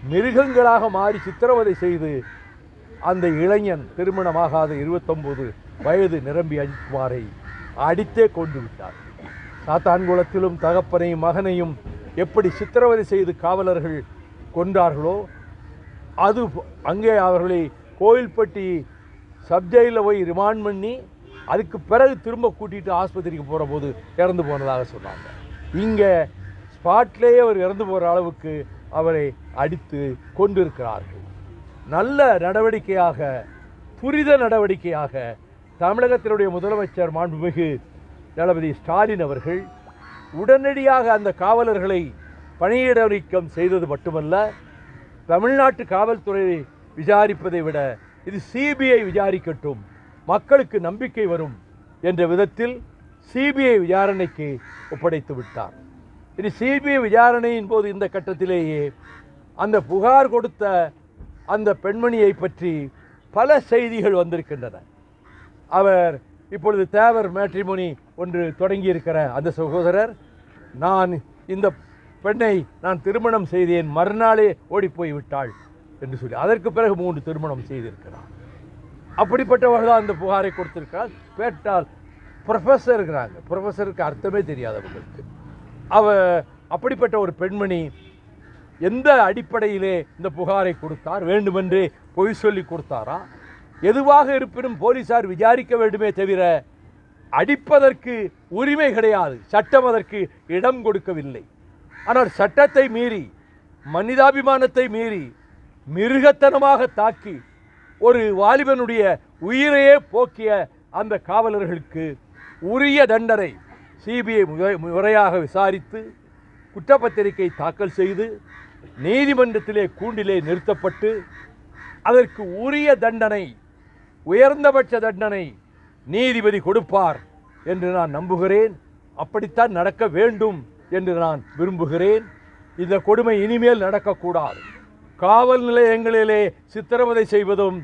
மிருகங்களாக மாறி சித்திரவதை செய்து அந்த இளைஞன் திருமணமாகாத 29 வயது நிரம்பிய அஜித்குமாரை அடித்தே கொண்டு விட்டார். சாத்தான்குளத்திலும் தகப்பனையும் மகனையும் எப்படி சித்திரவதை செய்து காவலர்கள் கொன்றார்களோ அது அங்கே அவர்களை கோயில்பட்டி சப்ஜெயிலில் போய் ரிமாண்ட் பண்ணி அதுக்கு பிறகு திரும்ப கூட்டிகிட்டு ஆஸ்பத்திரிக்கு போகிற போது இறந்து போனதாக சொன்னாங்க. இங்கே ஸ்பாட்லேயே அவர் இறந்து போகிற அளவுக்கு அவரை அடித்து கொண்டிருக்கிறார்கள். நல்ல நடவடிக்கையாக, துரித நடவடிக்கையாக தமிழகத்தினுடைய முதலமைச்சர் மாண்புமிகு தளபதி ஸ்டாலின் அவர்கள் உடனடியாக அந்த காவலர்களை பணியிட நீக்கம் செய்தது மட்டுமல்ல, தமிழ்நாட்டு காவல்துறை விசாரிப்பதை விட இது சிபிஐ விசாரிக்கட்டும், மக்களுக்கு நம்பிக்கை வரும் என்ற விதத்தில் சிபிஐ விசாரணைக்கு ஒப்படைத்து விட்டார். இது சிபிஐ விசாரணையின் போது இந்த கட்டத்திலேயே அந்த புகார் கொடுத்த அந்த பெண்மணியை பற்றி பல செய்திகள் வந்திருக்கின்றன. அவர் இப்பொழுது தேவர் மேட்ரிமோனி ஒன்று தொடங்கியிருக்கிற அந்த சகோதரர், நான் இந்த பெண்ணை நான் திருமணம் செய்தேன், மறுநாளே ஓடிப்போய் விட்டாள் என்று சொல்லி அதற்கு பிறகு 3 திருமணம் செய்திருக்கிறார். அப்படிப்பட்டவர்கள் தான் அந்த புகாரை கொடுத்திருக்கிறார். கேட்டால் ப்ரொஃபஸர் இருக்கிறாங்க, ப்ரொஃபஸருக்கு அர்த்தமே தெரியாதவர்களுக்கு. அப்படிப்பட்ட ஒரு பெண்மணி எந்த அடிப்படையிலே இந்த புகாரை கொடுத்தார்? வேண்டுமென்றே பொய் சொல்லி கொடுத்தாரா? எதுவாக இருப்பினும் போலீசார் விசாரிக்க வேண்டுமே தவிர அடிப்பதற்கு உரிமை கிடையாது. சட்டம் அதற்கு இடம் கொடுக்கவில்லை. ஆனால் சட்டத்தை மீறி, மனிதாபிமானத்தை மீறி, மிருகத்தனமாக தாக்கி ஒரு வாலிபனுடைய உயிரையே போக்கிய அந்த காவலர்களுக்கு உரிய தண்டனை சிபிஐ முறையாக விசாரித்து குற்றப்பத்திரிகை தாக்கல் செய்து நீதிமன்றத்திலே கூண்டிலே நிறுத்தப்பட்டு அதற்கு உரிய தண்டனை, உயர்ந்தபட்ச தண்டனை நீதிபதி கொடுப்பார் என்று நான் நம்புகிறேன். அப்படித்தான் நடக்க வேண்டும் என்று நான் விரும்புகிறேன். இந்த கொடுமை இனிமேல் நடக்கக்கூடாது. காவல் நிலையங்களிலே சித்திரவதை செய்வதும்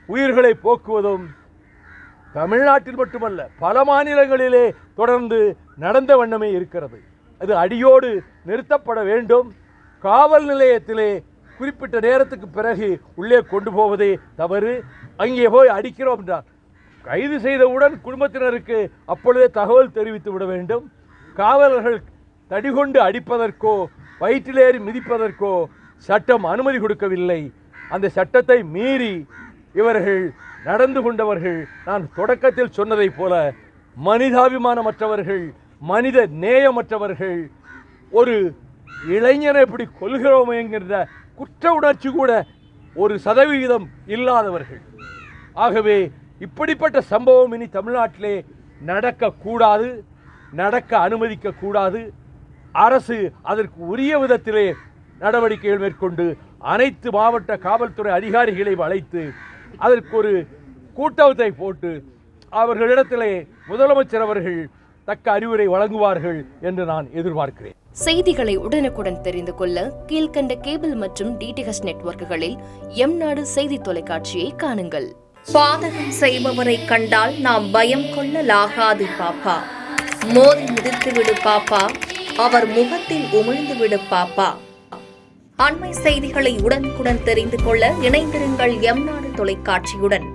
உயிர்களை போக்குவதும் தமிழ்நாட்டில் மட்டுமல்ல பல மாநிலங்களிலே தொடர்ந்து நடந்த வண்ணமே இருக்கிறது. அது அடியோடு நிறுத்தப்பட வேண்டும். காவல் நிலையத்திலே குறிப்பிட்ட நேரத்துக்கு பிறகு உள்ளே கொண்டு போவதே தவறு. அங்கே போய் அடிக்கிறோம் என்றால் கைது செய்தவுடன் குடும்பத்தினருக்கு அப்பொழுதே தகவல் தெரிவித்து விட வேண்டும். காவலர்கள் தடிகொண்டு அடிப்பதற்கோ வயிற்றிலேறி மிதிப்பதற்கோ சட்டம் அனுமதி கொடுக்கவில்லை. அந்த சட்டத்தை மீறி இவர்கள் நடந்து கொண்டவர்கள், நான் தொடக்கத்தில் சொன்னதைப் போல மனிதாபிமானமற்றவர்கள், மனித நேயமற்றவர்கள், ஒரு இளைஞரை எப்படி கொல்கிறோம் என்கிற குற்ற உணர்ச்சி கூட 1% இல்லாதவர்கள். ஆகவே இப்படிப்பட்ட சம்பவம் இனி தமிழ்நாட்டிலே நடக்கக்கூடாது, நடக்க அனுமதிக்கக்கூடாது. அரசு அதற்கு உரிய விதத்திலே நடவடிக்கைகள் மேற்கொண்டு அனைத்து மாவட்ட காவல்துறை அதிகாரிகளையும் அழைத்து அதற்கு ஒரு கூட்டத்தை போட்டு அவர்களிடத்திலே முதலமைச்சர் அவர்கள் தக்க அறிவுரை வழங்குவார்கள் என்று நான் எதிர்பார்க்கிறேன். செய்திகளை உடனுக்குடன் தெரிந்து கொள்ள கீழ்கண்ட கேபிள் மற்றும் டிடிஹெச் நெட்வொர்க்குகளில் எம்நாடு செய்தி தொலைக்காட்சியை காணுங்கள். பாதகம் செய்பவரை கண்டால் நாம் பயம் கொள்ளலாகாது பாப்பா. மோதி மிதித்துவிடு பாப்பா, அவர் முகத்தில் உமிழ்ந்துவிடு பாப்பா. அண்மை செய்திகளை உடனுக்குடன் தெரிந்து கொள்ள இணைந்திருங்கள் எம்நாடு தொலைக்காட்சியுடன்.